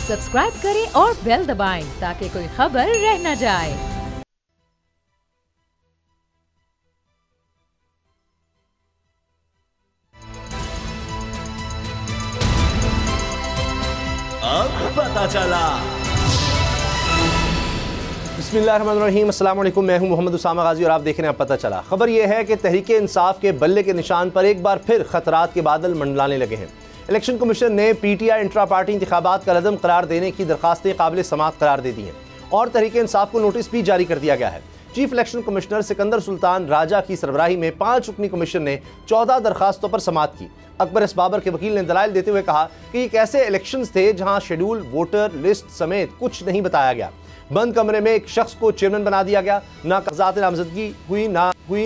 Subscribe करें और bell दबाएं ताकि कोई खबर रह न जाए। अब पता चला। बिस्मिल्लाहिर्रहमानिर्रहीम, अस्सलाम वालेकुम। मैं हूं मोहम्मद उसामा गाजी और आप देख रहे हैं अब पता चला। खबर यह है कि तहरीक इंसाफ के बल्ले के निशान पर एक बार फिर खतरात के बादल मंडलाने लगे हैं। इलेक्शन कमीशन ने पीटीआई इंट्रा पार्टी इंतखाबात का लदम करार देने की दरखास्तें काबिल समाअत करार दे दी हैं और तहरीक इंसाफ को नोटिस भी जारी कर दिया गया है। Chief election commissioner Sikandar Sultan Raja की सरबराही में 5 रुकनी कमीशन ने 14 दरखास्तों पर समाअत की। अकबर एस बाबर के वकील ने दलाइल देते हुए कहा कि एक ऐसे इलेक्शंस थे जहां शेड्यूल वोटर लिस्ट समेत कुछ नहीं बताया गया। बंद कमरे में एक शख्स को चेयरमैन बना दिया गया, ना कागजात नामजदगी हुई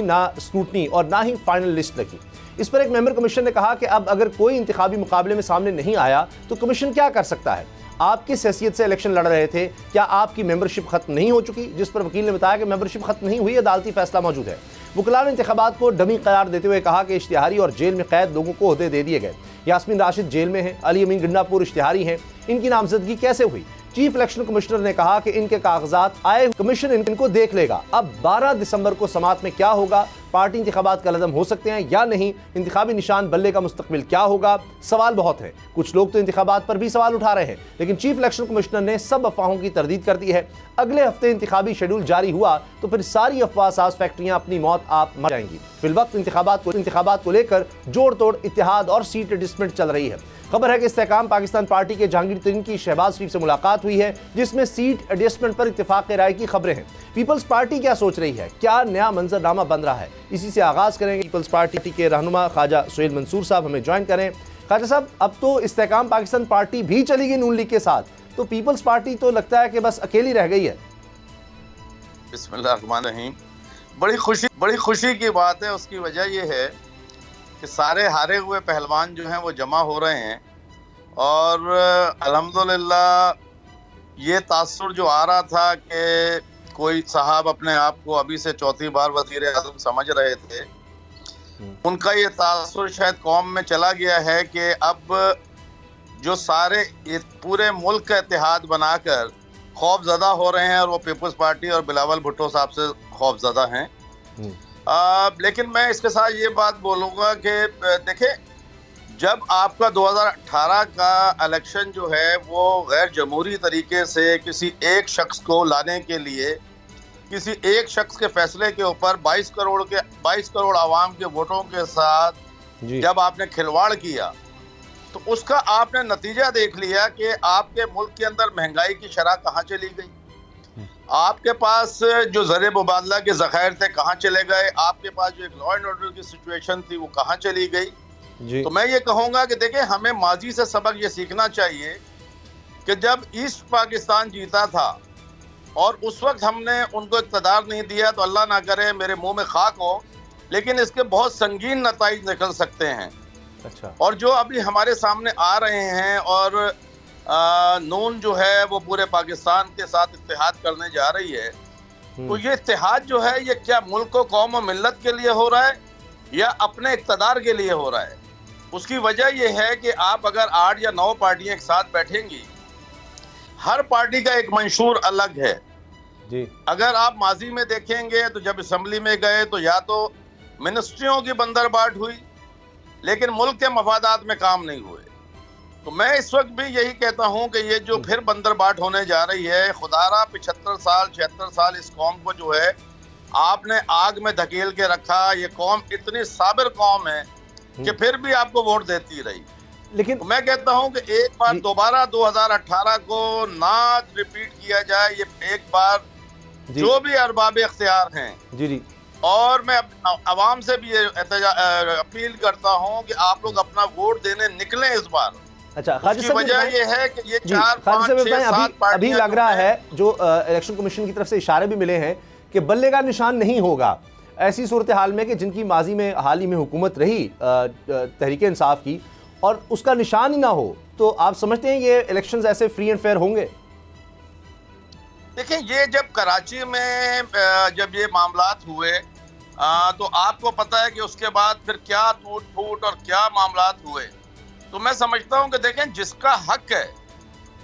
ना स्क्रूटनी और ना ही फाइनल लिस्ट लगी। इस पर एक मेंबर कमीशन ने कहा कि अब अगर कोई इंतखाबी मुकाबले में सामने नहीं आया तो कमीशन क्या कर सकता है। आप किस हैसियत से इलेक्शन लड़ रहे थे? क्या आपकी मेंबरशिप खत्म नहीं हो चुकी? जिस पर वकील ने बताया कि मेंबरशिप खत्म नहीं हुई, अदालती फैसला मौजूद है। वकला ने इंतखाबात को डमी करार देते हुए कहा कि इश्तिहारी और जेल में कैद लोगों को ओहदे दे दिए गए। यास्मीन राशिद जेल में है, अली अमीन गंडापुर इश्तिहारी हैं, इनकी नामजदगी कैसे हुई? चीफ इलेक्शन कमिश्नर ने कहा कि इनके कागजात आए, कमीशन इनको देख लेगा। अब 12 दिसंबर को समाअत में क्या होगा? पार्टी इंतखाबात का लदम हो सकते हैं या नहीं? इंतखाबी निशान बल्ले का मुस्तकबिल क्या होगा? सवाल बहुत हैं। कुछ लोग तो इंतखाबात पर भी सवाल उठा रहे हैं, लेकिन चीफ इलेक्शन कमिश्नर ने सब अफवाहों की तरदीद कर दी है। अगले हफ्ते इंतखाबी शेड्यूल जारी हुआ तो फिर सारी अफवाह साज फैक्ट्रियां अपनी मौत आप मर जाएंगी। फिलवक्त इंतखाबात को लेकर जोड़ तोड़ इत्तेहाद और सीट एडजस्टमेंट चल रही है। खबर है कि इस्तेहकाम पाकिस्तान पार्टी के जहांगीर तरीन की शहबाज शरीफ से मुलाकात हुई है, जिसमें सीट एडजस्टमेंट पर इत्तेफाक राय की खबरें हैं। पीपल्स पार्टी क्या सोच रही है? क्या नया मंजरनामा बन रहा है? इसी से आगाज करेंगे। पीपल्स पार्टी के रहनुमा ख्वाजा सुहेल मंसूर साहब हमें ज्वाइन करें। ख्वाजा साहब, अब तो इस्तेहकाम पाकिस्तान पार्टी भी चली गई नून लीग के साथ, तो पीपल्स पार्टी तो लगता है कि बस अकेली रह गई है। बिस्मिल्लाहिर्रहमानिर्रहीम। बड़ी खुशी की बात है। उसकी वजह यह है कि सारे हारे हुए पहलवान जो हैं वो जमा हो रहे हैं और अल्हम्दुलिल्लाह ये तासुर जो आ रहा था कि कोई साहब अपने आप को अभी से चौथी बार वज़ीर आज़म समझ रहे थे, उनका ये तासुर शायद कौम में चला गया है कि अब जो सारे पूरे मुल्क का इत्तेहाद बनाकर खौफज़दा हो रहे हैं और वो पीपल्स पार्टी और बिलावल भुट्टो साहब से खौफज़दा हैं। लेकिन मैं इसके साथ ये बात बोलूँगा कि देखें, जब आपका 2018 का इलेक्शन जो है वो गैर जमहूरी तरीके से किसी एक शख्स को लाने के लिए, किसी एक शख्स के फैसले के ऊपर 22 करोड़ आवाम के वोटों के साथ जब आपने खिलवाड़ किया तो उसका आपने नतीजा देख लिया कि आपके मुल्क के अंदर महंगाई की शरह कहाँ चली गई, आपके पास जो ज़र मुबादला के ज़खायर थे कहाँ चले गए, आपके पास जो एक लॉ एंड ऑर्डर की सिचुएशन थी वो कहाँ चली गई। तो मैं ये कहूँगा कि देखें, हमें माजी से सबक ये सीखना चाहिए कि जब ईस्ट पाकिस्तान जीता था और उस वक्त हमने उनको इक़्तिदार नहीं दिया तो अल्लाह ना करे मेरे मुंह में खाक हो, लेकिन इसके बहुत संगीन नताइज निकल सकते हैं। अच्छा। और जो अभी हमारे सामने आ रहे हैं और नून जो है वो पूरे पाकिस्तान के साथ इत्तेहाद करने जा रही है, तो ये इत्तेहाद जो है ये क्या मुल्क को कौम और मिल्लत के लिए हो रहा है या अपने इक़्तिदार के लिए हो रहा है? उसकी वजह यह है कि आप अगर 8 या 9 पार्टियां एक साथ बैठेंगी, हर पार्टी का एक मंशूर अलग है जी। अगर आप माजी में देखेंगे तो जब असम्बली में गए तो या तो मिनिस्ट्रियों की बंदरबाट हुई लेकिन मुल्क के मफादात में काम नहीं हुए। तो मैं इस वक्त भी यही कहता हूं कि ये जो फिर बंदरबाट होने जा रही है, खुदारा 75 साल 76 साल इस कौम को जो है आपने आग में धकेल के रखा। ये कौम इतनी साबिर कौम है कि फिर भी आपको वोट देती रही। लेकिन तो मैं कहता हूं कि एक बार दोबारा 2018 को ना रिपीट किया जाए। ये एक बार जो भी अरबाब इख्तियार हैं जी और मैं अवाम से भी ये अपील करता हूं कि आप लोग अपना वोट देने निकलें इस बार। अच्छा, उसकी वजह ये है कि ये 4, 5, 6, 7 अभी लग रहा है जो इलेक्शन कमीशन की तरफ से इशारे भी मिले हैं कि बल्ले का निशान नहीं होगा। ऐसी सूरत हाल में कि जिनकी माजी में हाल ही में हुकूमत रही तहरीक इंसाफ की और उसका निशान ही ना हो, तो आप समझते हैं ये इलेक्शंस ऐसे फ्री एंड फेयर होंगे? देखिए, ये जब कराची में जब ये मामलात हुए तो आपको पता है कि उसके बाद फिर क्या टूट फूट और क्या मामलात हुए। तो मैं समझता हूं कि देखें, जिसका हक है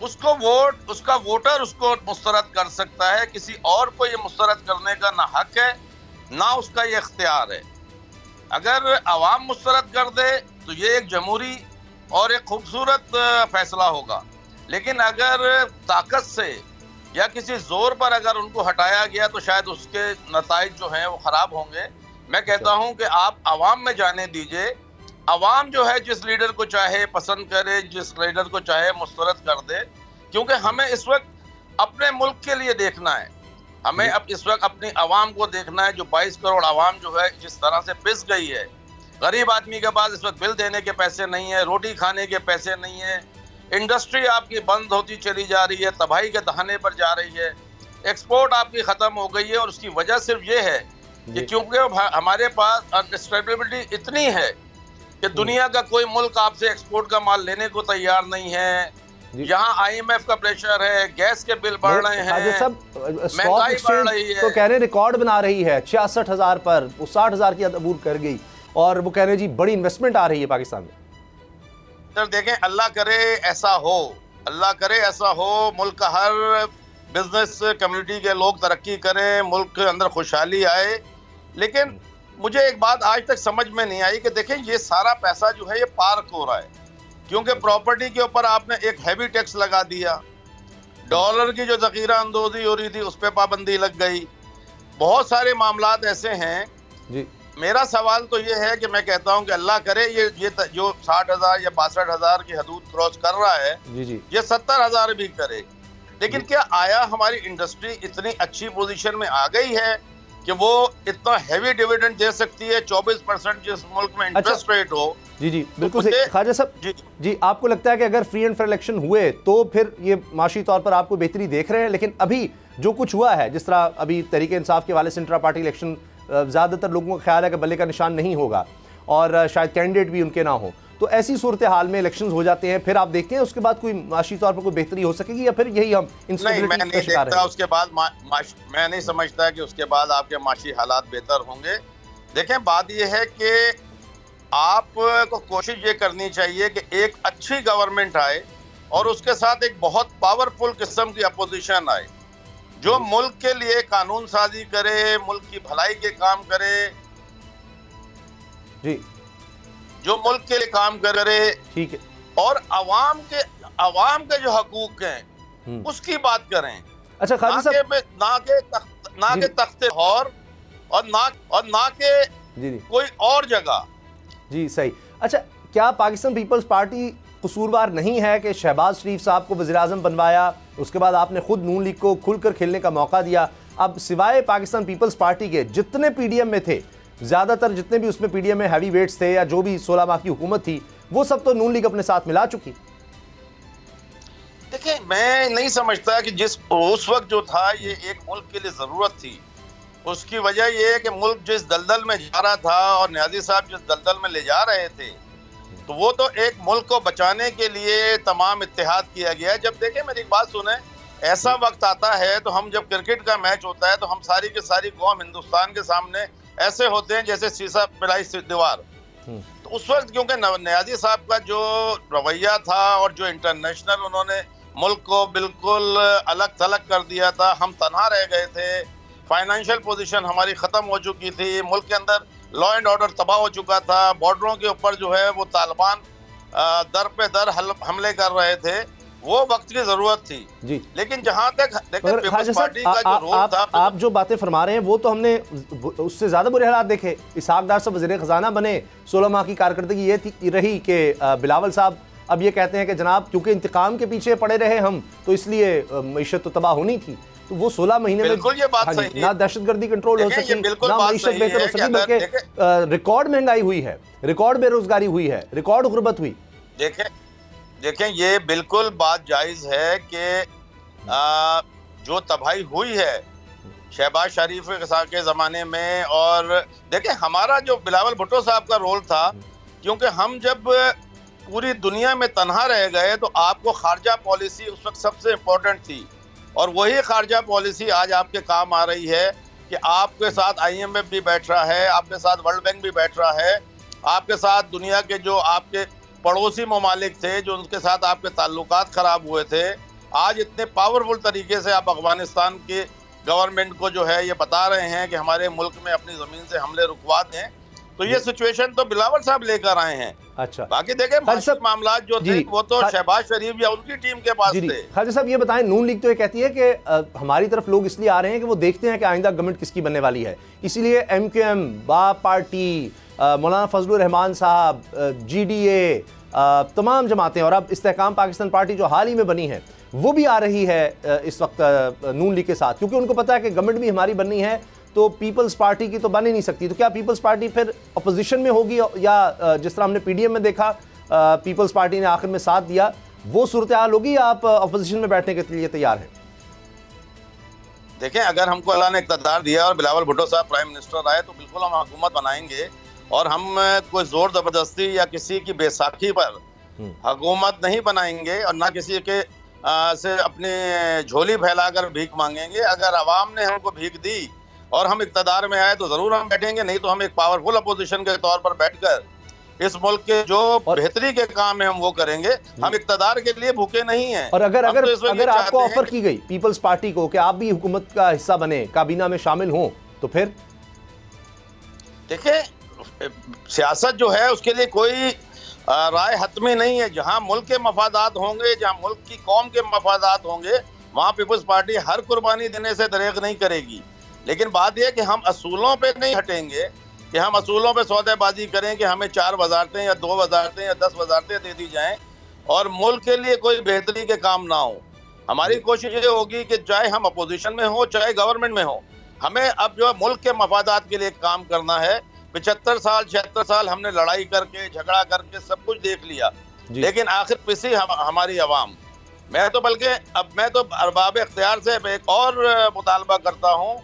उसका वोटर उसको मुस्तरद कर सकता है, किसी और को ये मुस्तरद करने का ना हक है ना उसका ये इख्तियार है। अगर अवाम मुस्तरद कर दे तो ये एक जमहूरी और एक खूबसूरत फैसला होगा, लेकिन अगर ताकत से या किसी जोर पर अगर उनको हटाया गया तो शायद उसके नताइज जो हैं वो खराब होंगे। मैं कहता हूं कि आप अवाम में जाने दीजिए, अवाम जो है जिस लीडर को चाहे पसंद करे, जिस लीडर को चाहे मुस्तरद कर दे, क्योंकि हमें इस वक्त अपने मुल्क के लिए देखना है, हमें अब इस वक्त अपनी अवाम को देखना है। जो 22 करोड़ अवाम जो है जिस तरह से पिस गई है, गरीब आदमी के पास इस वक्त बिल देने के पैसे नहीं है, रोटी खाने के पैसे नहीं है, इंडस्ट्री आपकी बंद होती चली जा रही है, तबाही के दहाने पर जा रही है, एक्सपोर्ट आपकी खत्म हो गई है। और उसकी वजह सिर्फ ये है कि क्योंकि हमारे पास अनस्टेबिलिटी इतनी है कि दुनिया का कोई मुल्क आपसे एक्सपोर्ट का माल लेने को तैयार नहीं है। यहाँ IMF का प्रेशर है, गैस के बिल बढ़ रहे हैं, महंगाई बढ़ रही है। तो कह रहे रिकॉर्ड बना रही है 66,000 पर, वो 60,000 की अबूर कर गई और वो कह रहे जी बड़ी इन्वेस्टमेंट आ रही है पाकिस्तान में। सर देखें, अल्लाह करे ऐसा हो, अल्लाह करे ऐसा हो, मुल्क का हर बिजनेस कम्युनिटी के लोग तरक्की करें, मुल्क के अंदर खुशहाली आए। लेकिन मुझे एक बात आज तक समझ में नहीं आई कि देखें ये सारा पैसा जो है ये पार्क हो रहा है, क्योंकि प्रॉपर्टी के ऊपर आपने एक हैवी टैक्स लगा दिया, डॉलर की जो जखीरा अंदोजी हो रही थी उस पर पाबंदी लग गई, बहुत सारे मामलात ऐसे हैं जी। मेरा सवाल तो ये है कि मैं कहता हूं कि अल्लाह करे ये जो 60,000 या 62,000 की हदूद क्रॉस कर रहा है जी। ये 70,000 भी करे, लेकिन क्या आया हमारी इंडस्ट्री इतनी अच्छी पोजीशन में आ गई है कि वो इतना हैवी डिविडेंड दे सकती है? 24% जिस मुल्क में इंटरेस्ट रेट हो। जी जी बिल्कुल सही ख्वाजा साहब जी। आपको लगता है कि अगर फ्री एंड फेयर इलेक्शन हुए तो फिर ये माशी तौर पर आपको बेहतरी देख रहे हैं, लेकिन अभी जो कुछ हुआ है, जिस तरह अभी तहरीक इंसाफ के वाले से इंट्रा पार्टी इलेक्शन ज़्यादातर लोगों का ख्याल है कि बल्ले का निशान नहीं होगा और शायद कैंडिडेट भी उनके ना हो, तो ऐसी सूरत हाल में इलेक्शंस हो जाते हैं, फिर आप देखते हैं उसके बाद कोई माशी तौर पर कोई बेहतरी हो सकेगी या फिर यही हम इंस्टेबिलिटी का शिकार हैं? उसके बाद मैं नहीं समझता कि उसके बाद आपके माशी हालात बेहतर होंगे। देखें, बात यह है कि आपको कोशिश ये करनी चाहिए कि एक अच्छी गवर्नमेंट आए और उसके साथ एक बहुत पावरफुल किस्म की अपोजिशन आए जो मुल्क के लिए कानून साजी करे, मुल्क की भलाई के काम करे जी, जो मुल्क के लिए काम करे, ठीक है, और अवाम के जो हकूक हैं उसकी बात करें। अच्छा खालिद साहब, ना के तख्ते और ना के कोई और जगह। जी सही। अच्छा, क्या पाकिस्तान पीपल्स पार्टी कसूरवार नहीं है कि शहबाज शरीफ साहब को वज़ीर-ए-आज़म बनवाया, उसके बाद आपने खुद नून लीग को खुलकर खेलने का मौका दिया? अब सिवाय पाकिस्तान पीपल्स पार्टी के जितने PDM में थे, ज़्यादातर जितने भी उसमें PDM में हैवी वेट्स थे या जो भी 16 माह की हुकूमत थी, वो सब तो नून लीग अपने साथ मिला चुकी। देखिए, मैं नहीं समझता कि जिस उस वक्त जो था ये एक मुल्क के लिए ज़रूरत थी। उसकी वजह यह है कि मुल्क जिस दलदल में जा रहा था और न्याजी साहब जिस दलदल में ले जा रहे थे, तो वो तो एक मुल्क को बचाने के लिए तमाम इत्तेहाद किया गया। जब देखें, मेरी बात सुने, ऐसा वक्त आता है तो हम जब क्रिकेट का मैच होता है तो हम सारी की सारी कौम हिंदुस्तान के सामने ऐसे होते हैं जैसे शीशा पिलाई दीवार। तो उस वक्त क्योंकि न्याजी साहब का जो रवैया था और जो इंटरनेशनल उन्होंने मुल्क को बिल्कुल अलग थलग कर दिया था, हम तनहा रह गए थे, फाइनेंशियल पोजीशन हमारी ख़त्म हो चुकी थी, मुल्क के अंदर लॉ एंड ऑर्डर तबाह हो चुका था, बॉर्डरों के ऊपर जो है वो तालिबान दर पे दर हमले कर रहे थे, वो वक्त की जरूरत थी जी। लेकिन जहां तक पीपल्स पार्टी का जो रोल था, आप जो बातें फरमा रहे हैं वो तो हमने उससे ज्यादा बुरे हालात देखे। इसहाक डार साहब वज़ीर ख़ज़ाना बने, 16 माह की कारकर्दगी ये थी रही कि बिलावल साहब अब ये कहते हैं कि जनाब क्योंकि इंतकाम के पीछे पड़े रहे हम तो इसलिए मईशत तो तबाह होनी थी। तो वो 16 महीने में ये बात सही ना दहशतगर्दी कंट्रोल हो सकी, ना मईशत बेहतर हो सकी, बल्कि रिकॉर्ड महंगाई हुई है, रिकॉर्ड बेरोजगारी हुई है, रिकॉर्ड गुर्बत हुई। देखें ये बिल्कुल बात जायज है कि जो तबाही हुई है शहबाज शरीफ के ज़माने में, और देखें हमारा जो बिलावल भुट्टो साहब का रोल था, क्योंकि हम जब पूरी दुनिया में तन्हा रह गए तो आपको खारजा पॉलिसी उस वक्त सबसे इम्पोर्टेंट थी, और वही खारजा पॉलिसी आज आपके काम आ रही है कि आपके साथ IMF भी बैठ रहा है, आपके साथ वर्ल्ड बैंक भी बैठ रहा है, आपके साथ दुनिया के जो आपके पड़ोसी ममालिक थे जो उनके साथ आपके ताल्लुकात ख़राब हुए थे आज इतने पावरफुल तरीके से आप अफगानिस्तान के गवर्नमेंट को जो है ये बता रहे हैं कि हमारे मुल्क में अपनी जमीन से हमले रुकवा दें, तो ये सिचुएशन तो बिलावल साहब लेकर आए हैं। अच्छा, बाकी देखें मामला जो थे वो तो शहबाज शरीफ या उनकी टीम के पास थे। खालिद साहब ये बताएं, नून लीग तो ये कहती है कि हमारी तरफ लोग इसलिए आ रहे हैं कि वो देखते हैं कि आइंदा गवर्नमेंट किसकी बनने वाली है, इसीलिए MQM, बाप पार्टी, मौलाना फजलुर रहमान साहब, GDA, तमाम जमातें और अब इस्तेहकाम पाकिस्तान पार्टी जो हाल ही में बनी है वो भी आ रही है इस वक्त नून लीग के साथ, क्योंकि उनको पता है कि गवर्नमेंट भी हमारी बननी है तो पीपल्स पार्टी की तो बन ही नहीं सकती। तो क्या पीपल्स पार्टी फिर अपोजिशन में होगी, या जिस तरह हमने PDM में देखा पीपल्स पार्टी ने आखिर में साथ दिया, वो सूरत हाल होगी, या आप अपोजिशन में बैठने के लिए तैयार हैं? देखें, अगर हमको अल्लाह ने इक़्तिदार दिया और बिलावल भुट्टो साहब प्राइम मिनिस्टर आए तो बिल्कुल हम हुकूमत बनाएंगे, और हम कोई जोर जबरदस्ती या किसी की बैसाखी पर हुकूमत नहीं बनाएंगे और ना किसी के से अपनी झोली फैलाकर भीख मांगेंगे। अगर अवाम ने हमको भीख दी और हम इक़्तिदार में आए तो जरूर हम बैठेंगे, नहीं तो हम एक पावरफुल अपोजिशन के तौर पर बैठकर इस मुल्क के जो बेहतरी के काम है हम वो करेंगे। हम इक़्तिदार के लिए भूखे नहीं हैं। और अगर आपको ऑफर की गई पीपल्स पार्टी को कि आप भी हुकूमत का हिस्सा बने, काबीना में शामिल हों, तो फिर? देखिए, सियासत जो है उसके लिए कोई राय हतमी नहीं है। जहां मुल्क के मफादात होंगे, जहां मुल्क की कौम के मफादात होंगे, वहां पीपल्स पार्टी हर कुर्बानी देने से दरेग नहीं करेगी। लेकिन बात यह कि हम असूलों पे नहीं हटेंगे कि हम असूलों पे सौदेबाजी करें कि हमें 4 वजारतें या 2 वजारतें या 10 वजारतें दे दी जाएं और मुल्क के लिए कोई बेहतरी के काम ना हो। हमारी कोशिश ये होगी कि चाहे हम अपोजिशन में हो चाहे गवर्नमेंट में हो, हमें अब जो मुल्क के मफादात के लिए काम करना है। 75 साल 76 साल हमने लड़ाई करके झगड़ा करके सब कुछ देख लिया, लेकिन आखिर पिसी हमारी अवाम। मैं तो अरबाब इख्तियार से एक और मुतालबा करता हूँ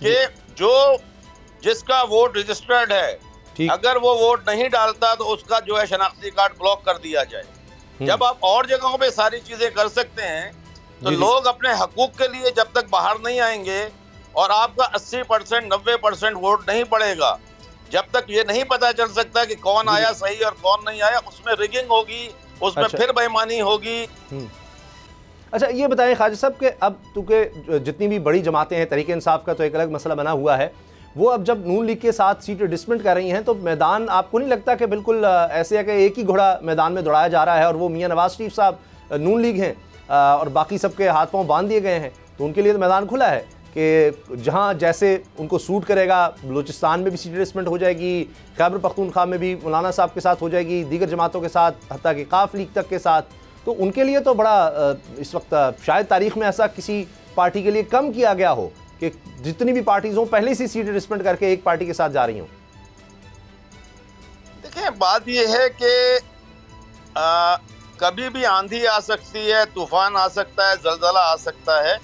कि जिसका वोट रजिस्टर्ड है, अगर वो वोट नहीं डालता तो उसका जो है शनाख्ती कार्ड ब्लॉक कर दिया जाए। जब आप और जगहों पे सारी चीजें कर सकते हैं तो लोग अपने हकूक के लिए जब तक बाहर नहीं आएंगे और आपका 80% 90% वोट नहीं पड़ेगा, जब तक ये नहीं पता चल सकता कि कौन आया सही और कौन नहीं आया, उसमें रिगिंग होगी, उसमें फिर बेईमानी होगी। अच्छा, ये बताएं ख्वाजा साहब कि अब चूँकि जितनी भी बड़ी जमातें हैं, तहरीक इंसाफ का तो एक अलग मसला बना हुआ है, वो अब जब नून लीग के साथ सीटें डिसमिट कर रही हैं तो मैदान आपको नहीं लगता कि बिल्कुल ऐसे है कि एक ही घोड़ा मैदान में दौड़ाया जा रहा है और वो मियां नवाज शरीफ साहब नून लीग हैं और बाकी सबके हाथ पांव बांध दिए गए हैं, तो उनके लिए तो मैदान खुला है कि जहां जैसे उनको सूट करेगा, बलूचिस्तान में भी सीटें डिसमिट हो जाएगी, खैबर पख्तूनख्वा में भी मौलाना साहब के साथ हो जाएगी, दीगर जमातों के साथ, हत्ता कि काफ लीग तक के साथ। तो उनके लिए तो बड़ा इस वक्त शायद तारीख में ऐसा किसी पार्टी के लिए कम किया गया हो कि जितनी भी पार्टीज हों पहले से सीटें डिसमिट करके एक पार्टी के साथ जा रही हों। देखिए, बात यह है कि कभी भी आंधी आ सकती है, तूफान आ सकता है, जलजला आ सकता है।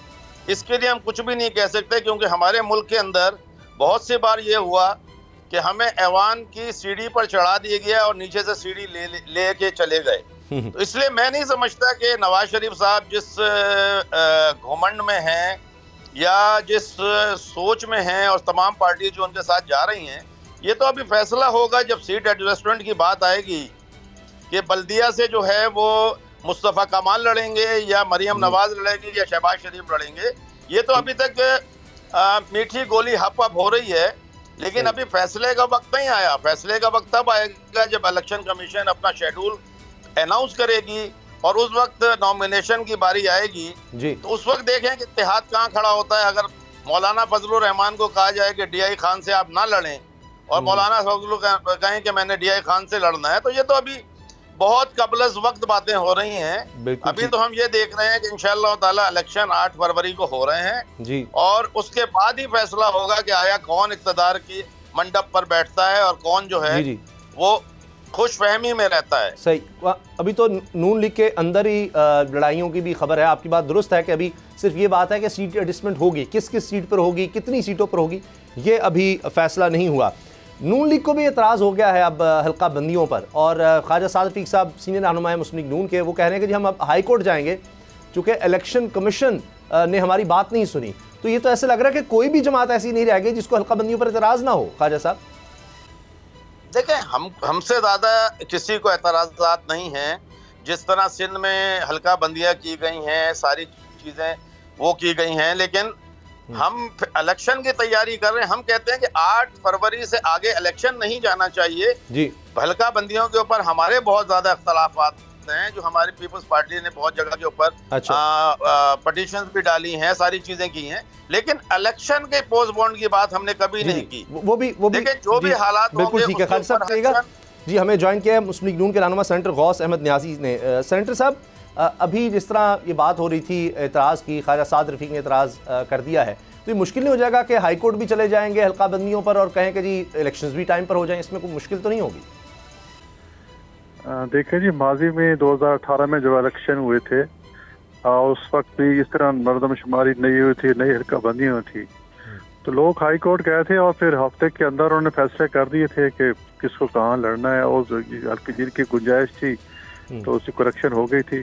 इसके लिए हम कुछ भी नहीं कह सकते, क्योंकि हमारे मुल्क के अंदर बहुत सी बार ये हुआ कि हमें ऐवान की सीढ़ी पर चढ़ा दिया गया और नीचे से सीढ़ी ले के चले गए। तो इसलिए मैं नहीं समझता कि नवाज शरीफ साहब जिस घुमंड में हैं या जिस सोच में हैं और तमाम पार्टी जो उनके साथ जा रही हैं, ये तो अभी फैसला होगा जब सीट एडजस्टमेंट की बात आएगी कि बल्दिया से जो है वो मुस्तफ़ा कमाल लड़ेंगे या मरियम नवाज लड़ेंगी या शहबाज शरीफ लड़ेंगे। ये तो अभी तक मीठी गोली हप हो रही है, लेकिन अभी फैसले का वक्त नहीं आया। फैसले का वक्त तब आएगा जब इलेक्शन कमीशन अपना शेड्यूल अनाउंस करेगी और उस वक्त नॉमिनेशन की बारी आएगी जी। तो उस वक्त देखें कि इत्तेहाद कहाँ खड़ा होता है। अगर मौलाना फजलुर रहमान को कहा जाए कि DI खान से आप ना लड़ें और मौलाना फजलुर कहें कि मैंने DI खान से लड़ना है, तो ये तो अभी बहुत कबलस वक्त बातें हो रही हैं। अभी तो हम ये देख रहे हैं कि इंशाअल्लाह ताला इलेक्शन 8 फरवरी को हो रहे हैं जी, और उसके बाद ही फैसला होगा कि आया कौन इक़्तिदार की मंडप पर बैठता है और कौन जो है जी वो खुशफहमी में रहता है। सही। अभी तो नून लीग के अंदर ही लड़ाइयों की भी खबर है। आपकी बात दुरुस्त है कि अभी सिर्फ ये बात है कि सीट एडजस्टमेंट होगी, किस किस सीट पर होगी, कितनी सीटों पर होगी, ये अभी फैसला नहीं हुआ। नून लीग को भी एतराज़ हो गया है अब हल्का बंदियों पर, और ख्वाजा साद रफ़ीक साहब सीनियर रहनुमा मुस्लिम लीग नून के, वो कह रहे हैं कि जी हम अब हाई कोर्ट जाएंगे चूँकि इलेक्शन कमीशन ने हमारी बात नहीं सुनी। तो ये तो ऐसे लग रहा है कि कोई भी जमात ऐसी नहीं रह गई जिसको हल्का बंदियों पर एतराज़ ना हो। ख्वाजा साहब देखें, हमसे ज़्यादा किसी को एतराज़ात नहीं हैं, जिस तरह सिंध में हल्का बंदियां की गई हैं, सारी चीजें वो की गई हैं, लेकिन हम इलेक्शन की तैयारी कर रहे हैं। हम कहते हैं कि 8 फरवरी से आगे इलेक्शन नहीं जाना चाहिए जी। हल्का बंदियों के ऊपर हमारे बहुत ज्यादा इख्तलाफात हैं, जो हमारी पीपल्स पार्टी ने बहुत जगह के ऊपर पटिशंस भी डाली हैं, सारी चीजें की हैं, लेकिन इलेक्शन के पोस्टपोन की बात हमने कभी नहीं की। वो भी देखिए जो भी हालात बिल्कुल ठीक है। खालिद साहब कहिएगा जी, हमें ज्वाइन किया है मुस्लिम लीग नून के रहनुमा सेनेटर गौस अहमद न्याजी ने। सेनेटर साहब, अभी जिस तरह ये बात हो रही थी, एतराज़ की, ख्वाजा साद रफ़ीक ने एतराज़ कर दिया है, तो ये मुश्किल नहीं हो जाएगा कि हाई कोर्ट भी चले जाएंगे हल्का बंदियों पर और कहें कि जी इलेक्शंस भी टाइम पर हो जाएं? इसमें कोई मुश्किल तो नहीं होगी? देखिए जी, माजी में 2018 में जो इलेक्शन हुए थे, उस वक्त भी इस तरह मरदमशुमारी नहीं हुई थी, नई हल्का बंदियाँ हुई थी, तो लोग हाई कोर्ट गए थे और फिर हफ्ते के अंदर उन्होंने फैसले कर दिए थे कि किसको कहाँ लड़ना है, और हल्की जिनकी गुंजाइश थी तो उसकी करेक्शन हो गई थी।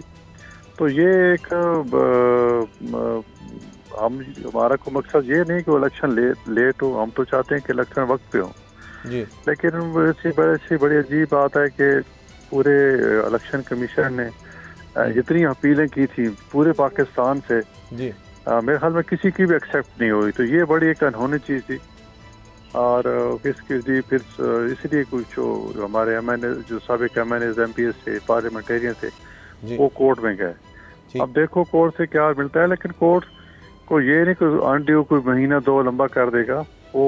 तो ये एक हमारा को मकसद ये नहीं कि इलेक्शन लेट हो, हम तो चाहते हैं कि इलेक्शन वक्त पे हो जी। लेकिन बड़ी अजीब बात है कि पूरे इलेक्शन कमीशन ने जितनी अपीलें की थी पूरे पाकिस्तान से जी, मेरे ख्याल में किसी की भी एक्सेप्ट नहीं हुई, तो ये बड़ी एक अनहोनी चीज़ थी। और फिर इसलिए कुछ जो हमारे एमएनए, जो साबिक एमएनए एमपीएस थे, पार्लियामेंटेरियन थे, वो कोर्ट में गए। अब देखो कोर्ट से क्या मिलता है, लेकिन कोर्ट को ये नहीं कि अनड्यू कोई महीना 2 लंबा कर देगा। वो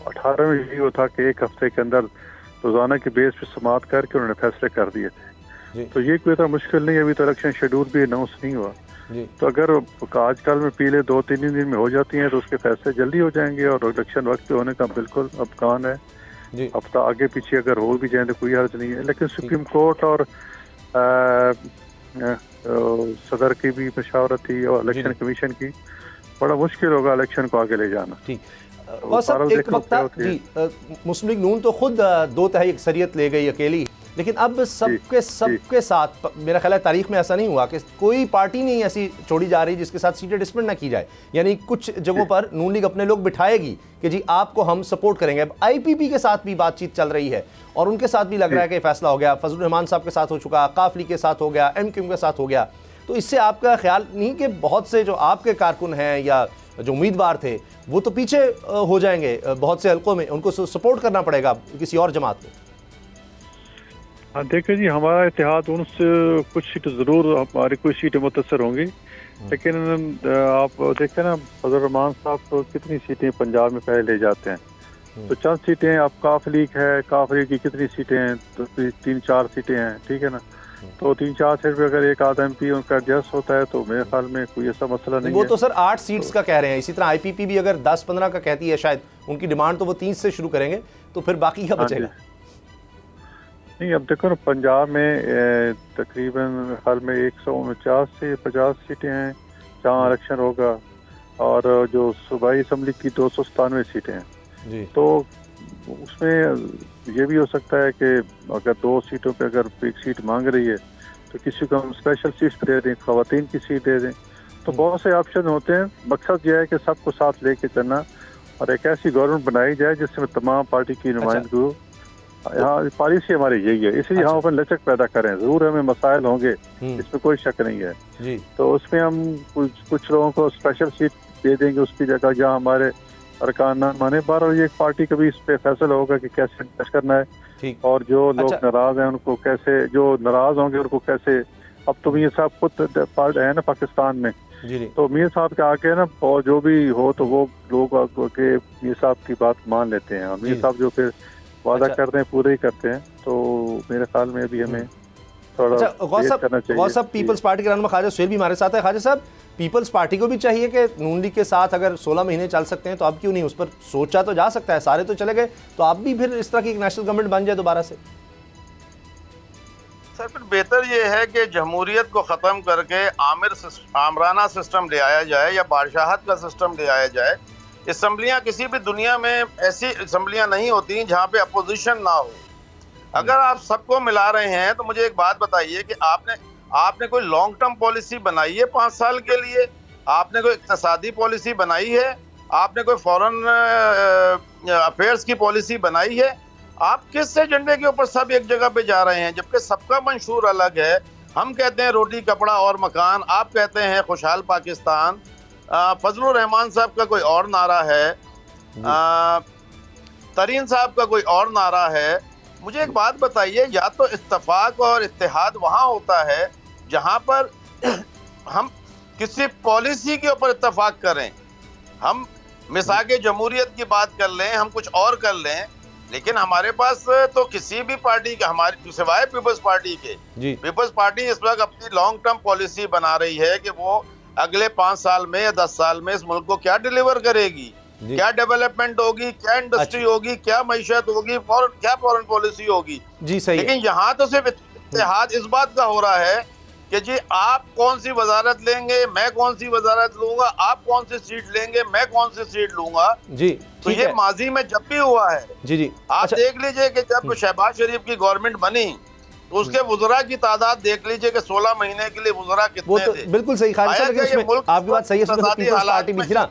18 में यही था कि 1 हफ्ते के अंदर रोजाना की बेस पे समाप्त करके उन्होंने फैसले कर दिए थे। तो ये कोई इतना मुश्किल नहीं, अभी तो इलेक्शन शेड्यूल भी अनाउंस नहीं हुआ। तो अगर आजकल में पीले 2-3 दिन में हो जाती हैं तो उसके फैसले जल्दी हो जाएंगे और इलेक्शन वक्त पे होने का बिल्कुल अमकान है। हफ्ता आगे पीछे अगर हो भी जाए तो कोई हर्ज नहीं है, लेकिन सुप्रीम कोर्ट और सदर की भी मशावरत थी और इलेक्शन कमीशन की, बड़ा मुश्किल होगा इलेक्शन को आगे ले जाना। ठीक, और सब एक वक्त था जी, मुस्लिम लीग नून तो खुद 2 तिहाई अक्सरियत ले गई अकेली, लेकिन अब सबके साथ मेरा ख्याल है तारीख में ऐसा नहीं हुआ कि कोई पार्टी नहीं ऐसी छोड़ी जा रही जिसके साथ सीटें डिस्प्यूट ना की जाए। यानी कुछ जगहों पर नून लीग अपने लोग बिठाएगी कि जी आपको हम सपोर्ट करेंगे। अब आईपीपी के साथ भी बातचीत चल रही है और उनके साथ भी लग रहा है कि फैसला हो गया। फजलुर रहमान साहब के साथ हो चुका, काफली के साथ हो गया, एमक्यूएम के साथ हो गया। तो इससे आपका ख्याल नहीं कि बहुत से जो आपके कारकुन हैं या जो उम्मीदवार थे वो तो पीछे हो जाएंगे, बहुत से हल्कों में उनको सपोर्ट करना पड़ेगा किसी और जमात को? देखिए जी, हमारा इत्तेहाद उनसे कुछ सीटें ज़रूर, हमारी कुछ सीटें मुतासर होंगी, लेकिन आप देखें ना, फजलुर रहमान साहब तो कितनी सीटें पंजाब में पहले ले जाते हैं, तो चंद सीटें आप काफ लीग है, काफ लीग की कितनी सीटें हैं, तो 3-4 सीटें हैं, ठीक है ना। तो 3-4 सीट पे अगर एक आधा एमपी उनका एडजस्ट होता है तो मेरे ख्याल में कोई ऐसा मसला नहीं है। वो तो सर 8 सीट्स का कह रहे हैं, इसी तरह आईपीपी भी अगर 10-15 का कहती है शायद, उनकी डिमांड तो वो 30 से शुरू करेंगे, तो फिर बाकी का बचेगा। नहीं, अब देखो ना, पंजाब में तकरीबन हाल में 149 से 50 सीटें हैं जहाँ इलेक्शन होगा, और जो सूबाई असम्बली की 297 सीटें हैं जी। तो उसमें ये भी हो सकता है कि अगर 2 सीटों पे अगर एक सीट मांग रही है तो किसी को हम स्पेशल सीट दे दें, खवातीन की सीट दे दें, तो बहुत से ऑप्शन होते हैं। मकसद यह है कि सबको साथ लेके चलना और एक ऐसी गवर्नमेंट बनाई जाए जिसमें तमाम पार्टी की नुमाइंदगी हो। यहाँ पॉलिसी हमारी यही है, इसलिए हम अपन लचक पैदा करें। जरूर हमें मसाइल होंगे, इसमें कोई शक नहीं है जी। तो उसमें हम कुछ लोगों को स्पेशल सीट दे देंगे उसकी जगह जहाँ हमारे अरकान ना माने। 12 एक पार्टी का भी इस पे फैसला होगा कि कैसे एडजस्ट करना है, और जो लोग नाराज हैं उनको कैसे, जो नाराज होंगे उनको कैसे। अब तो मीर साहब खुद है ना पाकिस्तान में, तो मीर साहब के आके ना, और जो भी हो तो वो लोग के मीर साहब की बात मान लेते हैं, मीर साहब जो फिर वादा करते हैं पूरे ही करते हैं। तो मेरे ख्याल में अभी हमें थोड़ा करना चाहिए। गौस साहब, पीपल्स पार्टी के रहनुमा ख्वाजा सुहेल भी हमारे साथ है। ख्वाजा साहब, पीपल्स पार्टी को भी चाहिए कि नून लीग के साथ अगर 16 महीने चल सकते हैं तो अब क्यों नहीं, उस पर सोचा तो जा सकता है। सारे तो चले गए, तो आप भी फिर इस तरह की एक नेशनल गवर्नमेंट बन जाए दोबारा से। सर, फिर बेहतर ये है कि जमहूरियत को ख़त्म करके आमराना सिस्टम ले आया जाए या बादशाहत का सिस्टम ले आया जाए। असम्बलियाँ, किसी भी दुनिया में ऐसी असम्बलियाँ नहीं होती जहाँ पे अपोजिशन ना हो। अगर आप सबको मिला रहे हैं तो मुझे एक बात बताइए कि आपने कोई लॉन्ग टर्म पॉलिसी बनाई है 5 साल के लिए? आपने कोई इक़्तिसादी पॉलिसी बनाई है? आपने कोई फॉरेन अफेयर्स की पॉलिसी बनाई है? आप किस एजेंडे के ऊपर सब एक जगह पे जा रहे हैं, जबकि सबका मंशूर अलग है। हम कहते हैं रोटी कपड़ा और मकान, आप कहते हैं खुशहाल पाकिस्तान। फजलुर रहमान साहब का कोई और नारा है, तरीन साहब का कोई और नारा है। मुझे एक बात बताइए, या तो इत्तेफाक और इत्तेहाद वहाँ होता है जहाँ पर हम किसी पॉलिसी के ऊपर इत्तेफाक करें, हम मिसाके जमहूरियत की बात कर लें, हम कुछ और कर लें, लेकिन हमारे पास तो किसी भी पार्टी का, हमारी सिवाय पीपल्स पार्टी के, पीपल्स पार्टी इस वक्त अपनी लॉन्ग टर्म पॉलिसी बना रही है कि वो अगले 5 साल में या 10 साल में इस मुल्क को क्या डिलीवर करेगी, क्या डेवलपमेंट होगी, क्या इंडस्ट्री होगी, क्या मईशत होगी, क्या फॉरेन पॉलिसी होगी। जी सही। लेकिन यहाँ तो सिर्फ इत्तेहाद इस बात का हो रहा है कि जी आप कौन सी वजारत लेंगे, मैं कौन सी वजारत लूंगा, आप कौन सी सीट लेंगे, मैं कौन सी सीट लूंगा। जी तो ये माजी में जब भी हुआ है। जी आप देख लीजिए कि जब शहबाज शरीफ की गवर्नमेंट बनी तो उसके वुज़रा की तादाद देख लीजिए कि 16 महीने के लिए वुज़रा कितने थे। बिल्कुल सही खालिद साहब, लेकिन आपकी बात सही है, पीपल्स पार्टी भी थी ना,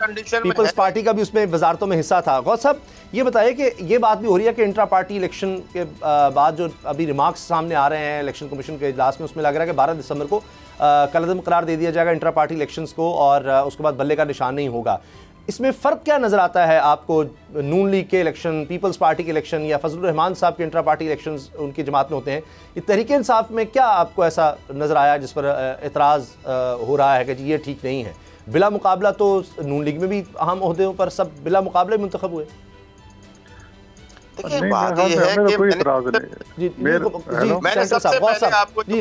पीपल्स पार्टी का भी उसमें वजारतों में हिस्सा था। गौस साहब ये बताइए कि ये बात भी हो रही है कि इंट्रा पार्टी इलेक्शन के बाद जो अभी रिमार्क्स सामने आ रहे हैं इलेक्शन कमीशन के इजलास में, उसमें लग रहा है कि 12 दिसंबर को कलअदम करार दे दिया जाएगा इंट्रा पार्टी इलेक्शंस को और उसके बाद बल्ले का निशान नहीं होगा। इसमें फ़र्क क्या नज़र आता है आपको, नून लीग के इलेक्शन, पीपल्स पार्टी के इलेक्शन या फजलुर रहमान साहब के इंट्रा पार्टी इलेक्शंस उनकी जमात में होते हैं, ये तहरीक इंसाफ में क्या आपको ऐसा नज़र आया जिस पर एतराज़ हो रहा है कि जी ये ठीक नहीं है? बिला मुकाबला तो नून लीग में भी अहम ओहदों पर सब बिला मुकाबले मुंतखब हुए। देखिए बात ये है कि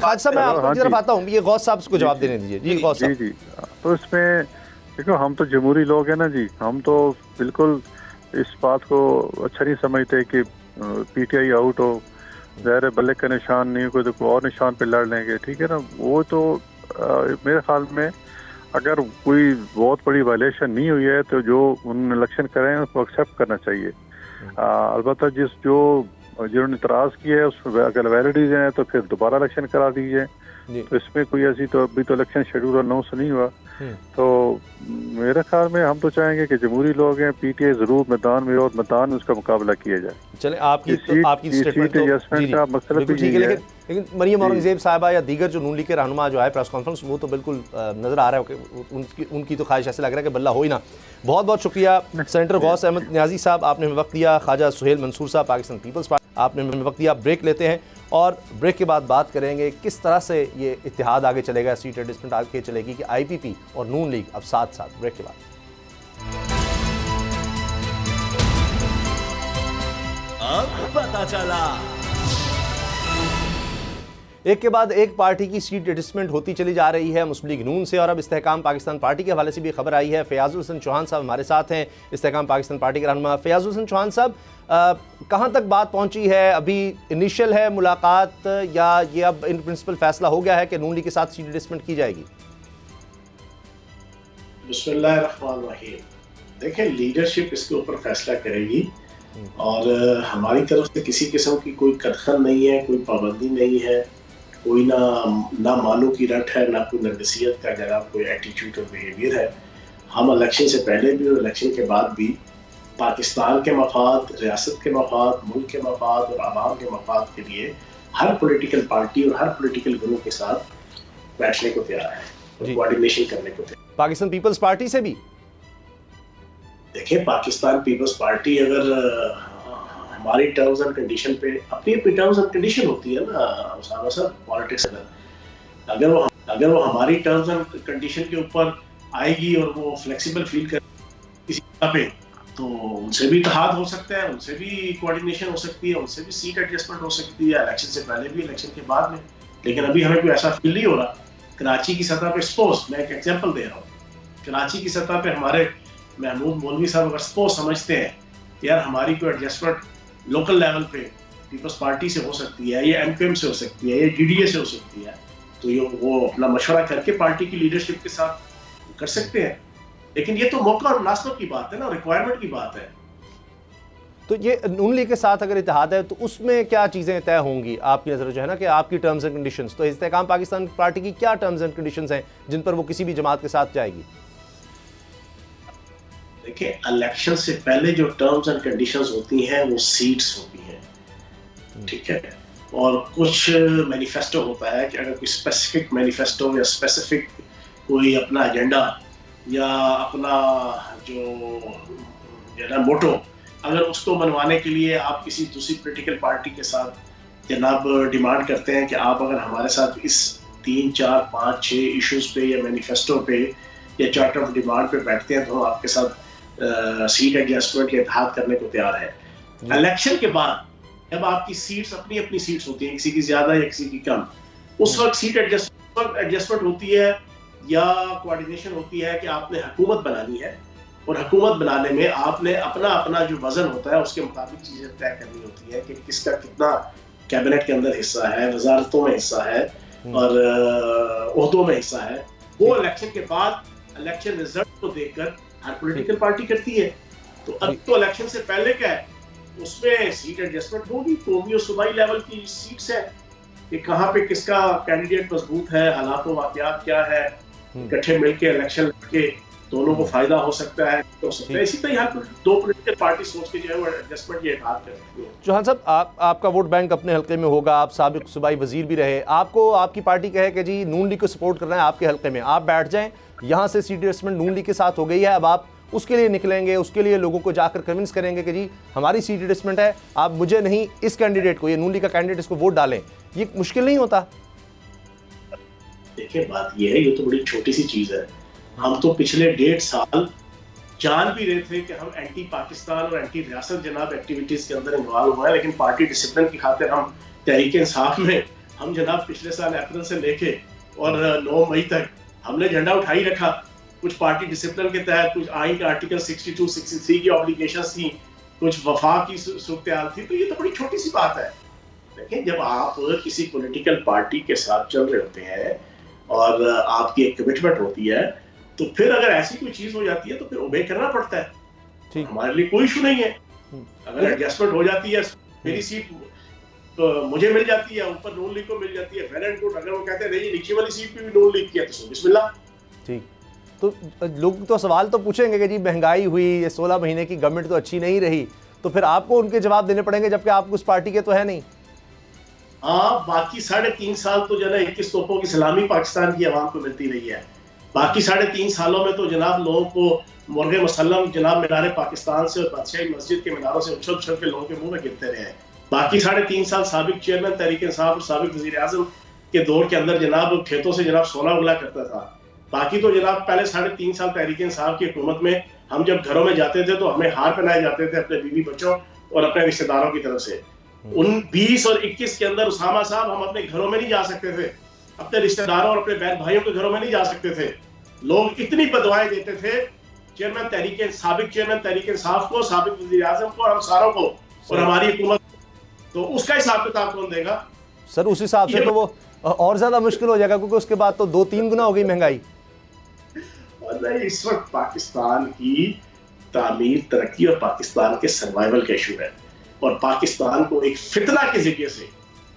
खालिद साहब मैं आपकी तरफ आता हूँ, ये गौस साहब को जवाब देने दीजिए। जी गौस साहब। जी तो इसमें देखो, हम तो जमहूरी लोग हैं ना जी, हम तो बिल्कुल इस बात को अच्छा नहीं समझते कि पीटीआई आउट हो, ज़ाहिर है बल्ले का निशान नहीं, कोई तो कोई और निशान पे लड़ लेंगे, ठीक है ना। वो तो मेरे ख्याल में अगर कोई बहुत बड़ी वायलेशन नहीं हुई है तो जो उन्होंने इलेक्शन करें उसको एक्सेप्ट करना चाहिए। अलबत्ता जिन्होंने इतराज़ किया है उसमें अगर वैलिडीज हैं तो फिर दोबारा इलेक्शन करा दीजिए। तो इसमें कोई ऐसी तो अभी तो इलेक्शन शेड्यूल अनाउंस नहीं हुआ, तो मेरे ख्याल में हम तो चाहेंगे कि जमहूरी लोग हैं, पीटीआई जरूर मैदान में और मैदान में उसका मुकाबला किया जाए। चले आपकी स्टेटमेंट का मसला ठीक है, लेकिन मरियम औरंगजेब साहिबा या दीगर जो नून लीग के रहनुमा जो आए प्रेस कॉन्फ्रेंस, वो तो बिल्कुल नज़र आ रहा है कि उनकी तो ख्वाहिश ऐसे लग रहा है कि बल्ला हो ही ना। बहुत बहुत शुक्रिया सेनेटर गौस अहमद नियाजी साहब, आपने हमें वक्त दिया। ख्वाजा सुहेल मंसूर साहब पाकिस्तान पीपल्स पार्टी, आपने हमें वक्त दिया। ब्रेक लेते हैं और ब्रेक के बाद बात करेंगे किस तरह से ये इत्तेहाद आगे चलेगा, सीट एडजस्टमेंट आगे चलेगी कि आईपीपी और नून लीग अब साथ साथ। ब्रेक के बाद अब पता चला। एक के बाद एक पार्टी की सीट एडजस्टमेंट होती चली जा रही है मुस्लिम लीग नून से, और अब इस्तेहकाम पाकिस्तान पार्टी के हवाले से भी खबर आई है। फयाजुल हसन चौहान साहब हमारे साथ हैं, इस्तेहकाम पाकिस्तान पार्टी के रहनुमा। फयाजुल हसन चौहान साहब, कहाँ तक बात पहुंची है? अभी इनिशियल है मुलाकात या ये अब इन प्रिंसिपल फैसला हो गया है कि नून लीग के साथ सीट एडजस्टमेंट की जाएगी? बिस्मिल्लाहिर्रहमानिर्रहीम। देखिए, लीडरशिप इसके ऊपर फैसला करेगी और हमारी तरफ से किसी किस्म की कोई कदखल नहीं है, कोई पाबंदी नहीं है, कोई ना मानू की रट है, ना कोई नरगसियत का जनाब कोई एटीट्यूड और बिहेवियर है। हम इलेक्शन से पहले भी और इलेक्शन के बाद भी पाकिस्तान के मफाद, रियासत के मफाद, मुल्क के मफाद और आवाम के मफाद के लिए हर पॉलिटिकल पार्टी और हर पॉलिटिकल ग्रुप के साथ बैठने को तैयार है, कोऑर्डिनेशन करने को तैयार। पाकिस्तान पीपल्स पार्टी से भी देखिए, पाकिस्तान पीपल्स पार्टी अगर हमारी टर्म्स एंड कंडीशन पे, अपनी टर्म्स एंड कंडीशन होती है ना उसामा साहब, पॉलिटिक्स अगर वो हमारी टर्म्स एंड कंडीशन के ऊपर आएगी और वो फ्लेक्सिबल फील कर किसी पे, तो उनसे भी इत्तेहाद हो सकता है, उनसे भी कोऑर्डिनेशन हो सकती है, उनसे भी सीट एडजस्टमेंट हो सकती है, इलेक्शन से पहले भी इलेक्शन के बाद में। लेकिन अभी हमें कोई ऐसा फील नहीं हो रहा। कराची की सतह पे सपोज, मैं एक एग्जांपल दे रहा हूँ, कराची की सतह पे हमारे महमूद मौलवी साहब अगर सपोज समझते हैं कि यार हमारी कोई एडजस्टमेंट लोकल लेवल पे पीपल्स पार्टी से हो सकती है, या एमक्यूएम से हो सकती है, या जीडीए से हो सकती है, तो ये वो अपना मशवरा करके पार्टी की लीडरशिप के साथ कर सकते हैं। लेकिन ये तो मौका और मुनासिबत की बात है ना, रिक्वायरमेंट की बात है। तो ये नून लीग के साथ अगर इत्तेहाद है तो उसमें क्या चीज़ें तय होंगी आपकी नज़र जो है ना, कि आपकी टर्म्स एंड कंडीशंस, तो इस्तेहकाम पाकिस्तान पार्टी की क्या टर्म्स एंड कंडीशंस हैं जिन पर वो किसी भी जमात के साथ जाएगी? देखिए, इलेक्शन से पहले जो टर्म्स एंड कंडीशंस होती हैं वो सीट्स होती हैं, ठीक है। और कुछ मैनिफेस्टो होता है कि अगर कोई स्पेसिफिक मैनिफेस्टो या स्पेसिफिक कोई अपना एजेंडा या अपना जो मोटो, अगर उसको मनवाने के लिए आप किसी दूसरी पॉलिटिकल पार्टी के साथ जनाब डिमांड करते हैं कि आप अगर हमारे साथ इस 3, 4, 5, 6 इश्यूज पे या मैनिफेस्टो पे या चार्टर ऑफ डिमांड पे बैठते हैं तो हम आपके साथ सीट एडजस्टमेंट या इत्तेहाद करने को तैयार है। इलेक्शन के बाद जब आपकी सीट्स अपनी अपनी सीट्स होती हैं, किसी की ज्यादा या किसी की कम, उस वक्त सीट एडजस्टमेंट होती है या कोऑर्डिनेशन होती है कि आपने हुकूमत बनानी है और हुकूमत बनाने में आपने अपना अपना जो वजन होता है उसके मुताबिक चीजें तय करनी होती है कि किसका कितना कैबिनेट के अंदर हिस्सा है, वजारतों में हिस्सा है और ओहदों में हिस्सा है। वो इलेक्शन के बाद इलेक्शन रिजल्ट को देखकर हर पॉलिटिकल पार्टी करती है। तो अब तो इलेक्शन से पहले क्या है, उसमें सीट एडजस्टमेंट होगी तो भी सूबाई लेवल की सीट्स है कि कहाँ पे किसका कैंडिडेट मजबूत है, हालात वाक़यात क्या है, इकट्ठे मिलकर इलेक्शन लड़के दोनों को फायदा हो सकता है तो इसी तरह यहाँ दो पॉलिटिकल पार्टी सोच के जो है वो एडजस्टमेंट ये बात करती है। चौहान साहब, आपका वोट बैंक अपने हल्के में होगा, आप साबिक सूबाई वजीर भी रहे, आपको आपकी पार्टी कहे कि जी नून लीग को सपोर्ट करना है आपके हल्के में, आप बैठ जाएं, यहाँ से सीट एडजस्टमेंट नून लीग के साथ हो गई है, अब आप उसके लिए निकलेंगे, उसके लिए लोगों को जाकर कन्विंस करेंगे कि जी हमारी सीट एडजस्टमेंट है, आप मुझे नहीं इस कैंडिडेट को, ये नून लीग का कैंडिडेट, इसको वोट डालें, ये मुश्किल नहीं होता? देखिए बात ये है, ये तो बड़ी छोटी सी चीज है। हम तो पिछले 1.5 साल जान भी रहे थे कि हम एंटी पाकिस्तान और एंटी रियासत जनाब एक्टिविटीज के अंदर इन्वॉल्व हुए हैं, लेकिन पार्टी डिसिप्लिन की खातिर हम तहरीक इंसाफ में हम जनाब पिछले साल अप्रैल से लेके और 9 मई तक हमने झंडा उठाई रखा। कुछ पार्टी डिसिप्लिन के तहत, कुछ आइन के आर्टिकल 62, 63 की ऑब्लिगेशंस थी, कुछ वफा की सूरत थी, तो ये तो बड़ी छोटी सी बात है। लेकिन जब आप किसी पॉलिटिकल पार्टी के साथ चल रहे होते हैं और आपकी एक कमिटमेंट होती है, तो फिर अगर ऐसी कोई चीज हो जाती है तो फिर ओबे करना पड़ता है। हमारे लिए कोई इशू नहीं है। अगर एडजस्टमेंट हो जाती है, मेरी सीट तो मुझे मिल जाती है, ऊपर नून लीग को मिल जाती है, वेल एंड गुड। अगर वो कहते हैं नहीं नीचे वाली सीट पे भी नून लीग की है तो बिस्मिल्लाह। ठीक, तो लोग तो सवाल तो पूछेंगे कि जी महंगाई हुई, ये 16 महीने की गवर्नमेंट तो अच्छी नहीं रही, तो फिर आपको उनके जवाब देने पड़ेंगे जबकि आप उस पार्टी के तो है नहीं। हाँ, बाकी 3.5 साल तो जो है 21 तोपों की सलामी पाकिस्तान की आवाम को मिलती रही है। बाकी 3.5 सालों में तो जनाब लोगों को मुर्गे मुसल्लम जनाब मीनारे पाकिस्तान से और बादशाही मस्जिद के मीनारों से उछल उछल के लोगों के मुंह में गिरते रहे हैं। बाकी 3.5 साल साबिक चेयरमैन तहरीक इंसाफ और साबिक वजीर आजम के दौर के अंदर जनाब खेतों से जनाब सोना उगला करता था। बाकी तो जनाब पहले 3.5 साल तहरीक इंसाफ की हुकूमत में हम जब घरों में जाते थे तो हमें हार पहनाए जाते थे अपने बीवी बच्चों और अपने रिश्तेदारों की तरफ से। 20 और 21 के अंदर उसामा साहब हम अपने घरों में नहीं जा सकते थे, अपने रिश्तेदारों और अपने बहन भाइयों के घरों में नहीं जा सकते थे। लोग इतनी बदवाएं देते थे साबिक चेयरमैन तहरीक इंसाफ को, साबिक वजीर आजम को, हम सारों को और हमारी हुकूमत, तो उसका हिसाब किताब कौन देगा? सर उस हिसाब से तो वो और ज्यादा मुश्किल हो जाएगा, क्योंकि उसके बाद तो 2-3 गुना हो गई महंगाई। और इस वक्त पाकिस्तान की तामीर, तरक्की और पाकिस्तान के सर्वाइवल का इशू है, और पाकिस्तान को एक फितना के जरिए से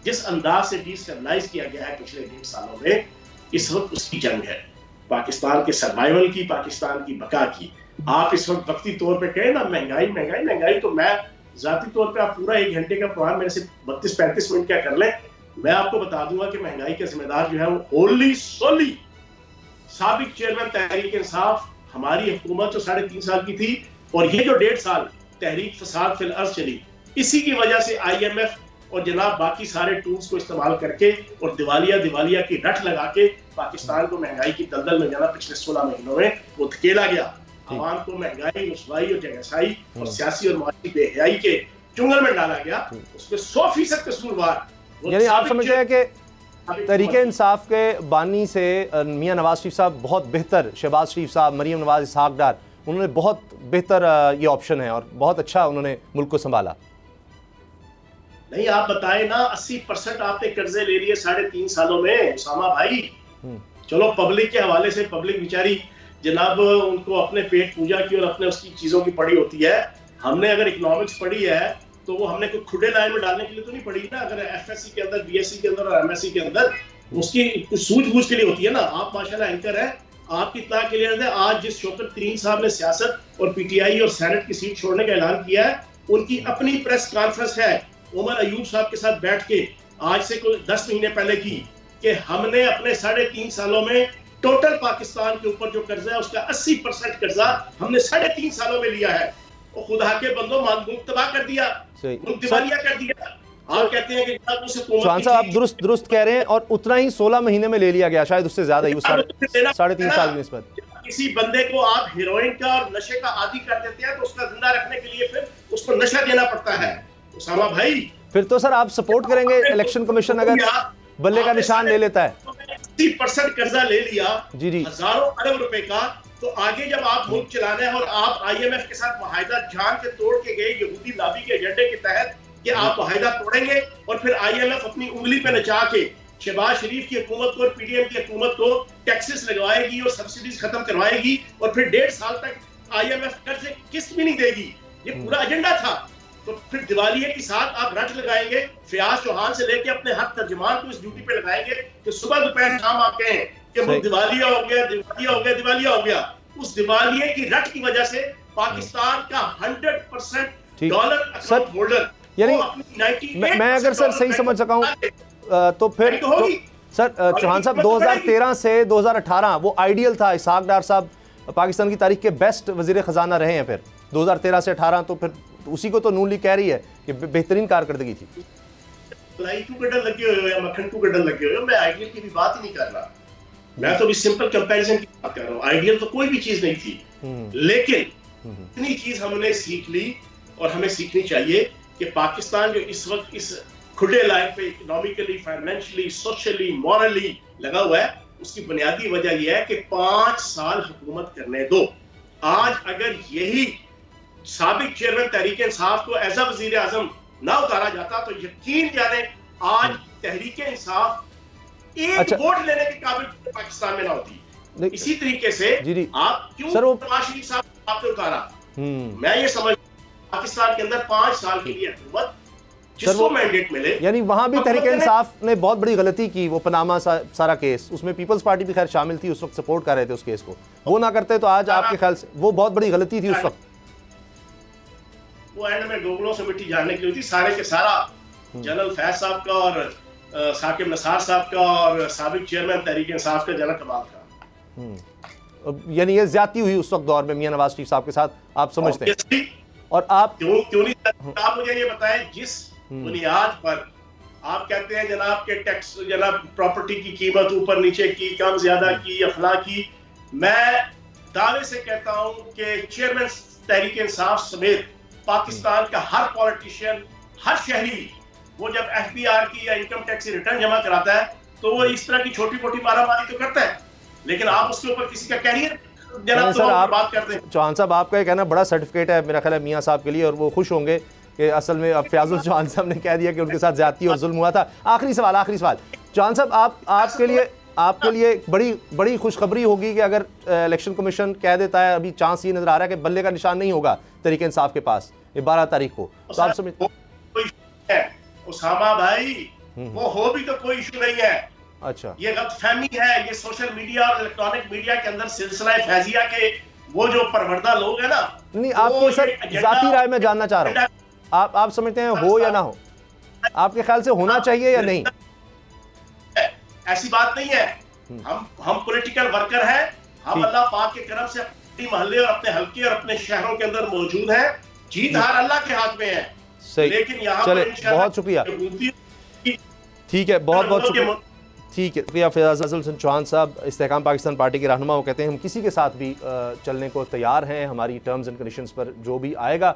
जिस अंदाज से डिस्टेबलाइज किया गया है पिछले 1.5 सालों में, इस वक्त उसकी जंग है पाकिस्तान के सर्वाइवल की, पाकिस्तान की बका की। आप इस वक्त वक्ती तौर पे कहें ना महंगाई महंगाई महंगाई, तो मैं जाती तौर पे आप पूरा 1 घंटे का प्रोग्राम मेरे से 32-35 मिनट क्या कर लें, मैं आपको बता दूंगा कि महंगाई के जिम्मेदार जो है वो होली सोली साबिक चेयरमैन तहरीक इंसाफ, हमारी हुकूमत जो 3.5 साल की थी, और ये जो 1.5 साल तहरीक फसाद फिल अर्ज चली, इसी की वजह से IMF और जनाब बाकी सारे टूल्स को इस्तेमाल करके और दिवालिया की रट लगा के पाकिस्तान को महंगाई की दलदल में जाना पिछले 16 महीनों में वो धकेला गया। आवाम को महंगाई, रुसवाई और जगहसाई और सियासी और माशी बेहयाई के चुंगल में डाला गया। उसमें 100% कसूरवार, यानी आप समझ रहे हैं कि तहरीके इंसाफ के बानी से मियां नवाज शरीफ साहब बहुत बेहतर, शहबाज शरीफ साहब, मरीम नवाज, इसहाक डार, उन्होंने बहुत बेहतर ये ऑप्शन है और बहुत अच्छा उन्होंने मुल्क को संभाला। नहीं, आप बताएं ना, 80% आपने कर्जे ले लिए 3.5 सालों में उसामा भाई। चलो पब्लिक के हवाले से, पब्लिक बेचारी जनाब उनको अपने पेट पूजा की और अपने उसकी चीजों की पड़ी होती है। हमने अगर इकोनॉमिक्स पढ़ी है तो वो हमने कोई खुले लाइन में डालने के लिए तो नहीं पढ़ी ना। अगर FSC के अंदर, BSc के अंदर और MSc के अंदर उसकी कुछ सूझबूझ के लिए होती है ना। आप माशाल्लाह एंकर है, आपकी इत्तला के लिए आज जिस शौकत तरीन साहब ने सियासत और PTI और सेनेट की सीट छोड़ने का ऐलान किया है, उनकी अपनी प्रेस कॉन्फ्रेंस है, उमर अयूब साहब के साथ बैठ के आज से कोई 10 महीने पहले की, कि हमने अपने 3.5 सालों में टोटल पाकिस्तान के ऊपर जो कर्जा है उसका 80% कर्जा हमने 3.5 सालों में लिया है। और खुदा के बंदो मुल्क तबाह कर दिया, मुल्क दिवालिया कर दिया। आप कहते हैं कि चौहान साहब आप दुरुस्त कह रहे हैं, और उतना ही 16 महीने में ले लिया गया, शायद उससे ज्यादा ही, 3.5 साल की निस्बत। किसी बंदे को आप हीरोइन का और नशे का आदी कर देते हैं तो उसका जिंदा रखने के लिए फिर उसको नशा देना पड़ता है। उसामा भाई, फिर तो सर आप सपोर्ट करेंगे इलेक्शन कमीशन अगर बल्ले का निशान ले लेता है? 80% कर्जा ले लिया, जी हजारों अरब रुपए का, तो आगे जब आप मुल्क चलाना है और आप IMF के साथ मुआहिदा जान के तोड़ के गए यहूदी लॉबी के एजेंडे के तहत कि आप मुआहिदा तोड़ेंगे, और फिर IMF अपनी उंगली पे नचा के शहबाज शरीफ की हुकूमत को और PDM की हुकूमत को टैक्सेस लगवाएगी और सब्सिडीज खत्म करवाएगी, और फिर 1.5 साल तक IMF कर्ज से किस्त भी नहीं देगी। ये पूरा एजेंडा था। तो फिर दिवालिये के साथ आप रट लगाएंगे, फयाज चौहान से लेके अपने हर तर्जुमान को इस ड्यूटी पे लगाएंगे कि सुबह दोपहर शाम आप कहें कि वो दिवालिया हो गया, दिवालिया हो गया, दिवालिया हो गया। उस दिवालिये की रट की वजह से पाकिस्तान का 100% डॉलर अकाउंट होल्डर, यानी मैं अगर सर सही समझ सका हूं तो फिर सर चौहान साहब 2013 से 2018 वो आइडियल था। इसहाक डार साहब पाकिस्तान की तारीख के बेस्ट वजीर खजाना रहे हैं, फिर 2013 से 18, तो फिर उसी को तो नून लीग कह रही है कि बेहतरीन कारकर्दगी थी। लगे हुए या मक्खन को गड्ढा लगे हुए, मैं आइडियल की भी बात ही नहीं कर रहा, मैं तो भी सिंपल कंपैरिजन की बात कर रहा हूँ। आइडियल तो कोई भी चीज नहीं थी, लेकिन इतनी चीज हमने सीख ली और हमें सीखनी चाहिए कि पाकिस्तान जो इस वक्त इस खुले लाइन पे इकोनॉमिकली, फाइनेंशियली, सोशली, मॉरली लगा हुआ है, उसकी बुनियादी वजह यह है कि 5 साल हुकूमत करने दो। आज अगर यही साबिक चेयरमैन तहरीक इंसाफ को एज अ वजीर आजम ना उतारा जाता तो यकीन जाने आज तहरीक इंसाफ एक वोट लेने के काबिल पाकिस्तान में ना होती। इसी तरीके से आप क्यों नवाज शरीफ साहब आपने उतारा? मैं ये समझ, पाकिस्तान के अंदर 5 साल के लिए हुकूमत जिसको मैंडेट मिले, यानी वहां भी तहरीक इंसाफ ने बहुत बड़ी गलती की। वो पनामा सारा केस, उसमें पीपल्स पार्टी भी खैर शामिल थी, उस वक्त सपोर्ट कर रहे थे उस केस को। वो ना करते तो आज आपके ख्याल से वो बहुत बड़ी गलती थी उस वक्त। वो एंड में डोगलों से मिट्टी झाड़ने के लिए थी। सारे के सारा जनरल फैज साहब का और साकिब नसार साहब का और साबिक चेयरमैन तहरीक इंसाफ का जनरल कमाल था। यानी ये ज्यादती हुई उस वक्त दौर में मियां नवाज शरीफ साहब के साथ, आप समझते हैं? और आप क्यों नहीं, आप मुझे ये बताएं जिस बुनियाद पर आप कहते हैं जनाब के टैक्स, जनाब प्रॉपर्टी की कीमत ऊपर नीचे की, कम ज्यादा की या फला की, मैं दावे से कहता हूं कि चेयरमैन तहरीक इंसाफ समेत पाकिस्तान का हर पॉलिटिशियन, हर शहरी, वो जब FBR की या इनकम टैक्स की रिटर्न जमा कराता है तो वो इस तरह की छोटी मोटी मारामारी तो करता है, लेकिन आप उसके ऊपर किसी का कैरियर जनाब तो आप बात करते हैं। चौहान साहब आपका कहना बड़ा सर्टिफिकेट है मेरा ख्याल है मियां साहब के लिए, और वो खुश होंगे कि असल में अब फयाजुल चौहान साहब ने कह दिया कि उनके साथ ज्यादती और जुल्म हुआ था। आखिरी सवाल चौहान साहब, आपके लिए बड़ी खुशखबरी होगी कि अगर इलेक्शन कमीशन कह देता है, अभी चांस ये नजर आ रहा है कि बल्ले का निशान नहीं होगा तहरीक इंसाफ के पास ये 12 तारीख को, तो आप समझ उसामा भाई वो हो भी तो कोई इशू नहीं है। अच्छा, ये गलतफहमी है, ये सोशल मीडिया और इलेक्ट्रॉनिक मीडिया के अंदर सिलसिला फैजिया के वो जो परवरदा लोग हैं ना, नहीं आपकी सर जाती राय में जानना चाह रहा हूँ, आप समझते हैं हो या ना हो? आपके ख्याल से होना चाहिए या नहीं? ऐसी बात नहीं है, हम पॉलिटिकल वर्कर हैं, हम अल्लाह पाक के करम से अपने मोहल्ले और अपने हल्के और अपने शहरों के अंदर मौजूद हैं। जीत हार अल्लाह के हाथ में है। सही, लेकिन यहाँ चले बहुत शुक्रिया, ठीक है, बहुत बहुत शुक्रिया, ठीक है, शुक्रिया फयाजुल हसन चौहान साहब, इस्तेहकाम पाकिस्तान पार्टी के रहनुमा। वो कहते हैं हम किसी के साथ भी चलने को तैयार हैं, हमारी टर्म्स एंड कंडीशंस पर जो भी आएगा,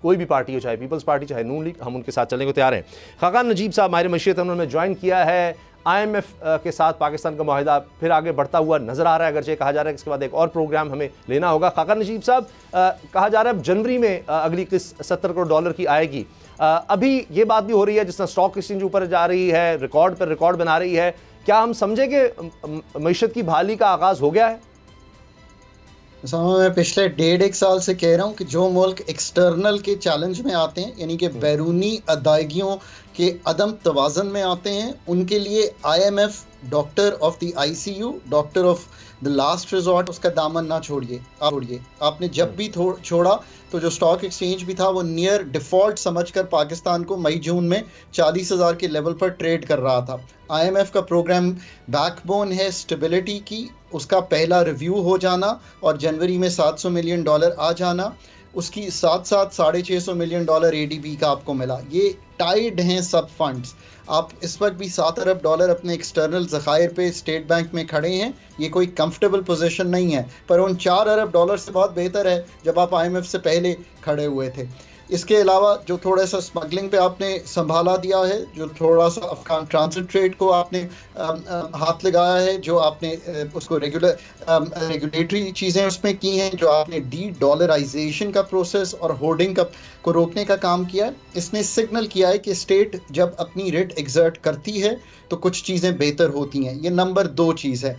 कोई भी पार्टी हो, चाहे पीपल्स पार्टी चाहे नून लीग, हम उनके साथ चलने को तैयार हैं। खाकान नजीब साहब हमारे मशीयत उन्होंने ज्वाइन किया है। IMF के साथ पाकिस्तान का मुआहिदा फिर आगे बढ़ता हुआ नजर आ रहा है, अगरचे कहा जा रहा है कि इसके बाद एक और प्रोग्राम हमें लेना होगा। खाकान नजीब साहब, कहा जा रहा है जनवरी में अगली किस्त $70 करोड़ की आएगी। अभी ये बात भी हो रही है जिस तरह स्टॉक एक्सचेंज ऊपर जा रही है, रिकॉर्ड पर रिकॉर्ड बना रही है, क्या हम समझे कि मईशत की बहाली का आगाज हो गया है? मैं पिछले 1.5 साल से कह रहा हूँ कि जो मुल्क एक्सटर्नल के चैलेंज में आते हैं, यानी कि बैरूनी अदायगियों के अदम तवाज़न में आते हैं, उनके लिए IMF doctor of the ICU, doctor of the last resort, उसका दामन ना छोड़िए। आपने जब भी छोड़ा तो जो स्टॉक एक्सचेंज भी था वो नियर डिफॉल्ट समझकर पाकिस्तान को मई जून में 40,000 के लेवल पर ट्रेड कर रहा था। IMF का प्रोग्राम बैकबोन है स्टेबिलिटी की, उसका पहला रिव्यू हो जाना और जनवरी में $700 मिलियन आ जाना, उसकी साथ साथ $650 मिलियन ADB का आपको मिला। ये टाइड हैं सब फंड्स। आप इस वक्त भी $7 अरब अपने एक्सटर्नल ज़खायर पे स्टेट बैंक में खड़े हैं। ये कोई कंफर्टेबल पोजीशन नहीं है, पर उन $4 अरब से बहुत बेहतर है जब आप IMF से पहले खड़े हुए थे। इसके अलावा जो थोड़ा सा स्मगलिंग पे आपने संभाला दिया है, जो थोड़ा सा अफगान ट्रांजिट ट्रेड को आपने हाथ लगाया है, जो आपने उसको रेगुलेटरी चीज़ें उसमें की हैं, जो आपने डॉलराइजेशन का प्रोसेस और होर्डिंग को रोकने का काम किया है, इसने सिग्नल किया है कि स्टेट जब अपनी रेट एग्जर्ट करती है तो कुछ चीज़ें बेहतर होती हैं। ये नंबर 2 चीज़ है।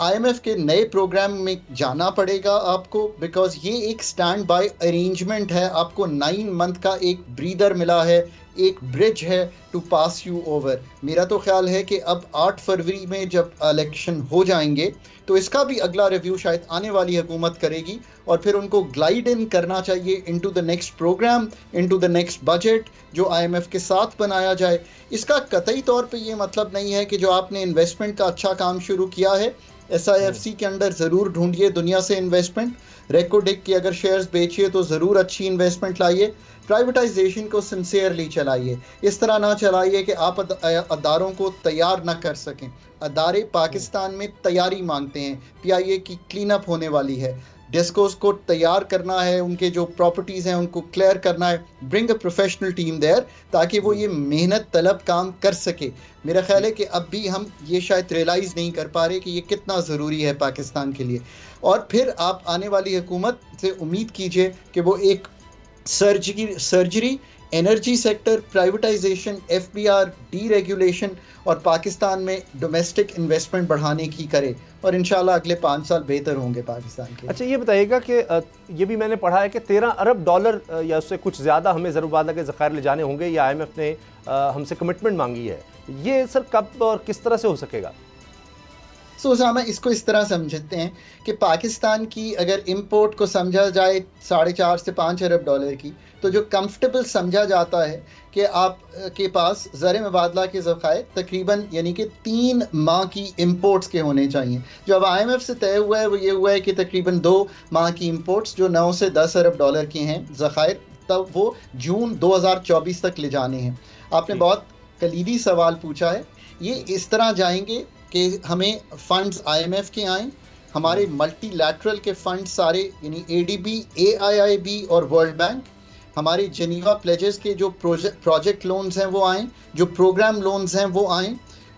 IMF के नए प्रोग्राम में जाना पड़ेगा आपको, बिकॉज ये एक स्टैंड बाय अरेंजमेंट है। आपको 9 मंथ का एक ब्रीदर मिला है, एक ब्रिज है टू पास यू ओवर। मेरा तो ख्याल है कि अब 8 फरवरी में जब इलेक्शन हो जाएंगे तो इसका भी अगला रिव्यू शायद आने वाली हुकूमत करेगी और फिर उनको ग्लाइड इन करना चाहिए into the next programme, into the next budget जो IMF के साथ बनाया जाए। इसका कतई तौर पे ये मतलब नहीं है कि जो आपने इन्वेस्टमेंट का अच्छा काम शुरू किया है SIFC के अंदर ज़रूर ढूंढिए दुनिया से इन्वेस्टमेंट। रेकोडिक की अगर शेयर्स बेचिए तो ज़रूर अच्छी इन्वेस्टमेंट लाइए। प्राइवेटाइजेशन को सिंसियरली चलाइए, इस तरह ना चलाइए कि आप अदारों को तैयार ना कर सकें। अदारे पाकिस्तान में तैयारी मांगते हैं, PIA की क्लीन अप होने वाली है, डिस्कोस को तैयार करना है, उनके जो प्रॉपर्टीज़ हैं उनको क्लियर करना है। Bring a professional team there ताकि वो ये मेहनत तलब काम कर सके। मेरा ख्याल है कि अब भी हम ये शायद रियलाइज़ नहीं कर पा रहे कि ये कितना ज़रूरी है पाकिस्तान के लिए। और फिर आप आने वाली हुकूमत से उम्मीद कीजिए कि वो एक surgery, energy sector, privatisation, FBR, deregulation और पाकिस्तान में डोमेस्टिक इन्वेस्टमेंट बढ़ाने की करे और इंशाल्लाह अगले 5 साल बेहतर होंगे पाकिस्तान के। अच्छा, ये बताइएगा कि ये भी मैंने पढ़ा है कि $13 अरब या उससे कुछ ज़्यादा हमें ज़रूरत के ज़खायर ले जाने होंगे, या IMF ने हमसे कमिटमेंट मांगी है। ये सर कब और किस तरह से हो सकेगा? उसामा, इसको इस तरह समझते हैं कि पाकिस्तान की अगर इंपोर्ट को समझा जाए 4.5 से 5 अरब डॉलर की, तो जो कंफर्टेबल समझा जाता है कि आप के पास ज़र मुबादला के ज़खायर तकरीबन यानी कि 3 माह की इंपोर्ट्स के होने चाहिए। जो अब IMF से तय हुआ है वो ये हुआ है कि तकरीबन 2 माह की इंपोर्ट्स जो 9 से 10 अरब डॉलर के हैं ज़खायर, तब वो जून 2024 तक ले जाने हैं। आपने बहुत कलीदी सवाल पूछा है। ये इस तरह जाएंगे कि हमें फंड्स IMF के आएँ, हमारे मल्टीलैटरल के फंड सारे यानी ADB, AIIB और वर्ल्ड बैंक, हमारे जेनीवा प्लेजेस के जो प्रोजेक्ट लोन्स हैं वो आएँ, जो प्रोग्राम लोन्स हैं वो आएँ,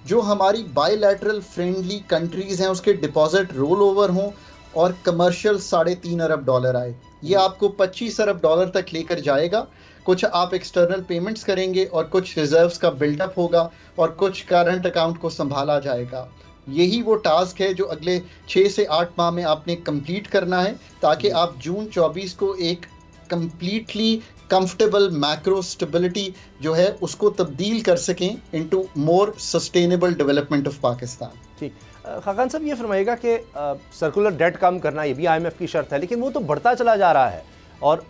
जो हमारी बायलैटरल फ्रेंडली कंट्रीज़ हैं उसके डिपॉजिट रोल ओवर हों और कमर्शियल $3.5 अरब आए। ये आपको $25 अरब तक लेकर जाएगा। कुछ आप एक्सटर्नल पेमेंट्स करेंगे और कुछ रिजर्व्स का बिल्डअप होगा और कुछ करंट अकाउंट को संभाला जाएगा। यही वो टास्क है जो अगले 6 से 8 माह में आपने कंप्लीट करना है, ताकि आप जून 24 को एक कंप्लीटली कंफर्टेबल मैक्रो स्टेबिलिटी जो है उसको तब्दील कर सकें into more sustainable development of Pakistan. ठीक, खाकान साहब ये फरमाइएगा कि सर्कुलर डेट कम करना ये भी IMF की शर्त है, लेकिन वो तो बढ़ता चला जा रहा है और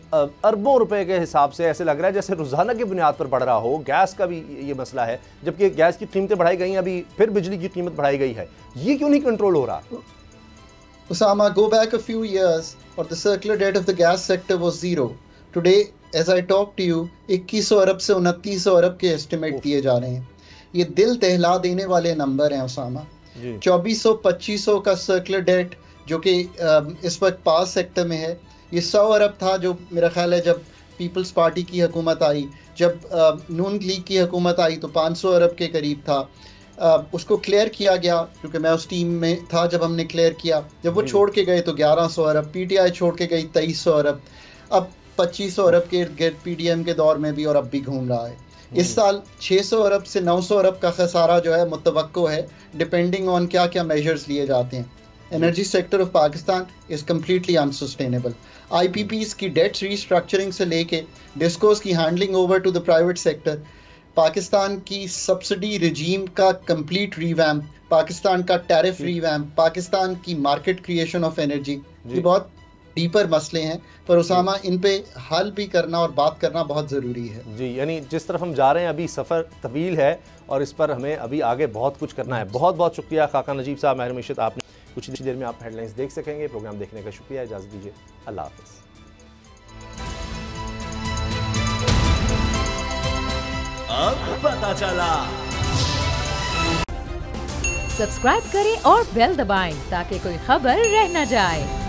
अरबों रुपए के हिसाब से ऐसे लग रहा है जैसे रोज़ाना की बुनियाद पर बढ़ रहा हो। गैस का भी ये मसला है, जबकि गैस की कीमतें बढ़ाई गई, अभी फिर बिजली की कीमत बढ़ाई गई है। ये क्यों नहीं कंट्रोल हो रहा? Osama, go back a few years or the circular debt of the gas sector was 0. Today, as I talk to you, 2100 अरब से 2900 अरब के एस्टिमेट दिए जा रहे हैं। ये दिल दहला देने वाले नंबर हैं ओसामा। 2400-2500 का सर्कुलर डेट जो कि इस वक्त पास सेक्टर में है, ये 100 अरब था जो मेरा ख्याल है जब पीपल्स पार्टी की हुकूमत आई, जब नून लीग की हुकूमत आई तो 500 अरब के करीब था। उसको क्लियर किया गया क्योंकि मैं उस टीम में था जब हमने क्लियर किया। जब वो छोड़ के गए तो 1100 अरब, PTI छोड़ के गई 2300 अरब, अब 2500 अरब के इर्द गिर्द PDM के दौर में भी और अब भी घूम रहा है। इस साल 600 अरब से 900 अरब का खसारा जो है मुतवक्को है, डिपेंडिंग ऑन क्या क्या मेजर्स लिए जाते हैं। Energy sector of Pakistan is completely unsustainable. IPPs की डेट्स रीस्ट्रक्चरिंग से लेके डिस्कोस की handling over to the private sector, Pakistan की सब्सिडी रिजीम का कंप्लीट रिवैम्प, पाकिस्तान का टैरिफ रिवैम्प, पाकिस्तान की मार्केट क्रिएशन ऑफ एनर्जी, ये बहुत डीपर मसले हैं, पर उसामा इन पे हल भी करना और बात करना बहुत ज़रूरी है। जी, यानी जिस तरफ हम जा रहे हैं अभी सफ़र तवील है और इस पर हमें अभी आगे बहुत कुछ करना है। बहुत बहुत शुक्रिया खाका नजीब साहब, महर मीशत, आपने कुछ ही देर में आप हेडलाइंस देख सकेंगे। प्रोग्राम देखने का शुक्रिया, इजाज़त दीजिए, अल्लाह हाफ़िज़। अब पता चला। सब्सक्राइब करें और बेल दबाएं ताकि कोई खबर रह न जाए।